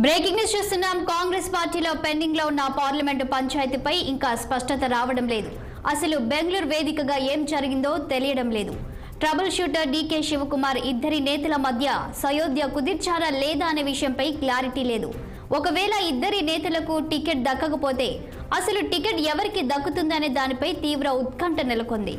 Breaking news చూస్తున్నాం. కాంగ్రెస్ పార్టీలో pending లో ఉన్న పార్లమెంటు పంచాయతీపై ఇంకా స్పష్టత రావడం లేదు. అసలు బెంగళూరు వేదికగా ఏం జరిగిందో తెలియడం లేదు. ట్రబుల్ షూటర్ డీకే శివకుమార్ ఇద్దరి నేతల మధ్య సయోధ్య కుదిర్చారా లేదా అనే విషయంపై క్లారిటీ లేదు. ఒకవేళ ఇద్దరి నేతలకు టికెట్ దక్కకపోతే అసలు టికెట్ ఎవరికి దక్కుతుందనే దానిపై తీవ్ర ఉత్కంఠ నెలకొంది.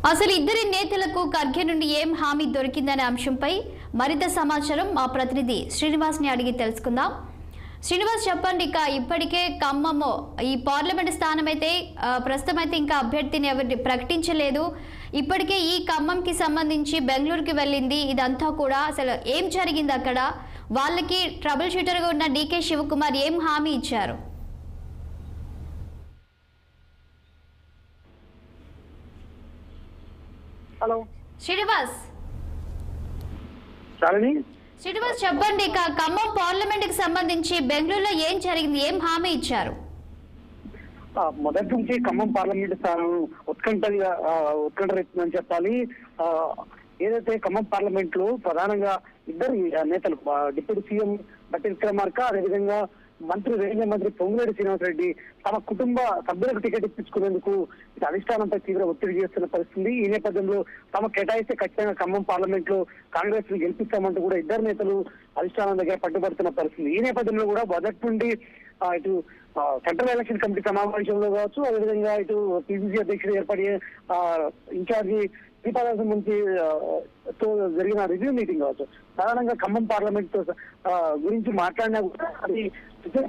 అసలు ఇద్దరి నేతలకు ఖర్గే నుండి ఏం హామీ దొరికిందనే అంశంపై మరింత సమాచారం మా ప్రతినిధి శ్రీనివాస్ని అడిగి తెలుసుకుందాం. శ్రీనివాస్, చెప్పండి. ఇక ఇప్పటికే ఖమ్మం ఈ పార్లమెంట్ స్థానం అయితే ప్రస్తుతం అయితే ఇంకా అభ్యర్థిని ఎవరిని ప్రకటించలేదు. ఇప్పటికే ఈ ఖమ్మంకి సంబంధించి బెంగళూరుకి వెళ్ళింది. ఇదంతా కూడా అసలు ఏం జరిగింది అక్కడ? వాళ్ళకి ట్రబుల్ షూటర్గా ఉన్న డీకే శివకుమార్ ఏం హామీ ఇచ్చారు? హలో శ్రీనివాస్ శ్రీనివాస్, చెప్పండి. ఇక ఖమ్మం పార్లమెంట్ కి సంబంధించి బెంగళూరులో ఏం జరిగింది, ఏం హామీ ఇచ్చారు? మొదటి నుంచి ఖమ్మం పార్లమెంట్ స్థానం ఉత్కంఠ రేపుతుందని చెప్పాలి. ఏదైతే ఖమ్మం పార్లమెంట్ లో ప్రధానంగా ఇద్దరు నేతలు, డిప్యూటీ సీఎం బట్టి విక్రమార్క, అదేవిధంగా మంత్రి రేంద్ర మంత్రి పొంగులేటి శ్రీనివాసరెడ్డి తమ కుటుంబ సభ్యులకు టికెట్ ఇప్పించుకునేందుకు అధిష్టానంపై తీవ్ర ఒత్తిడి చేస్తున్న పరిస్థితి. ఈ నేపథ్యంలో తమ కేటాయిస్తే ఖచ్చితంగా ఖమ్మం పార్లమెంట్ లో కాంగ్రెస్ ని గెలిపిస్తామంటూ కూడా ఇద్దరు నేతలు అధిష్టానం దగ్గర పట్టుబడుతున్న పరిస్థితి. ఈ నేపథ్యంలో కూడా మొదటి నుండి ఇటు సెంట్రల్ ఎలక్షన్ కమిటీ సమావేశంలో కావచ్చు, అదేవిధంగా ఇటు పిసిసి అధ్యక్షుడు ఏర్పడి ఇన్ఛార్జి శ్రీపాదం నుంచి జరిగిన రివ్యూ మీటింగ్ కావచ్చు, ప్రధానంగా ఖమ్మం పార్లమెంట్ గురించి మాట్లాడినా కూడా అది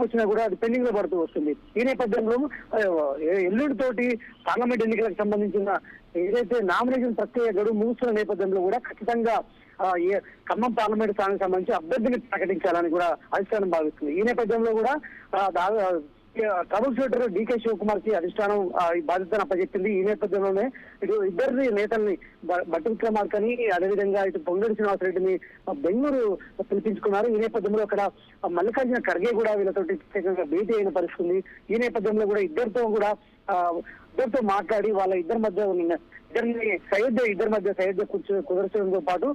వచ్చినా కూడా అది పెండింగ్ లో పడుతూ వస్తుంది. ఈ నేపథ్యంలో ఎల్లుండి తోటి పార్లమెంట్ ఎన్నికలకు సంబంధించిన ఏదైతే నామినేషన్ ప్రక్రియ గడువు ముగుస్తున్న నేపథ్యంలో కూడా ఖచ్చితంగా ఖమ్మం పార్లమెంట్ స్థానానికి సంబంధించి అభ్యర్థిని ప్రకటించాలని కూడా అధిష్టానం భావిస్తుంది. ఈ నేపథ్యంలో కూడా ట్రబుల్ షూటర్ డీకే శివకుమార్ కి అధిష్టానం ఈ బాధ్యతను అప్పచెప్పింది. ఈ నేపథ్యంలోనే ఇటు ఇద్దరిని నేతల్ని బట్టి విక్రమార్కని, అదేవిధంగా ఇటు పొంగులేటి శ్రీనివాసరెడ్డిని బెంగళూరు పిలిపించుకున్నారు. ఈ నేపథ్యంలో అక్కడ మల్లికార్జున ఖర్గే కూడా వీళ్ళతో ప్రత్యేకంగా భేటీ అయిన పరిస్థితి. ఈ నేపథ్యంలో కూడా ఇద్దరితో మాట్లాడి వాళ్ళ ఇద్దరి మధ్య సయోధ్య కుదర్చడంతో పాటు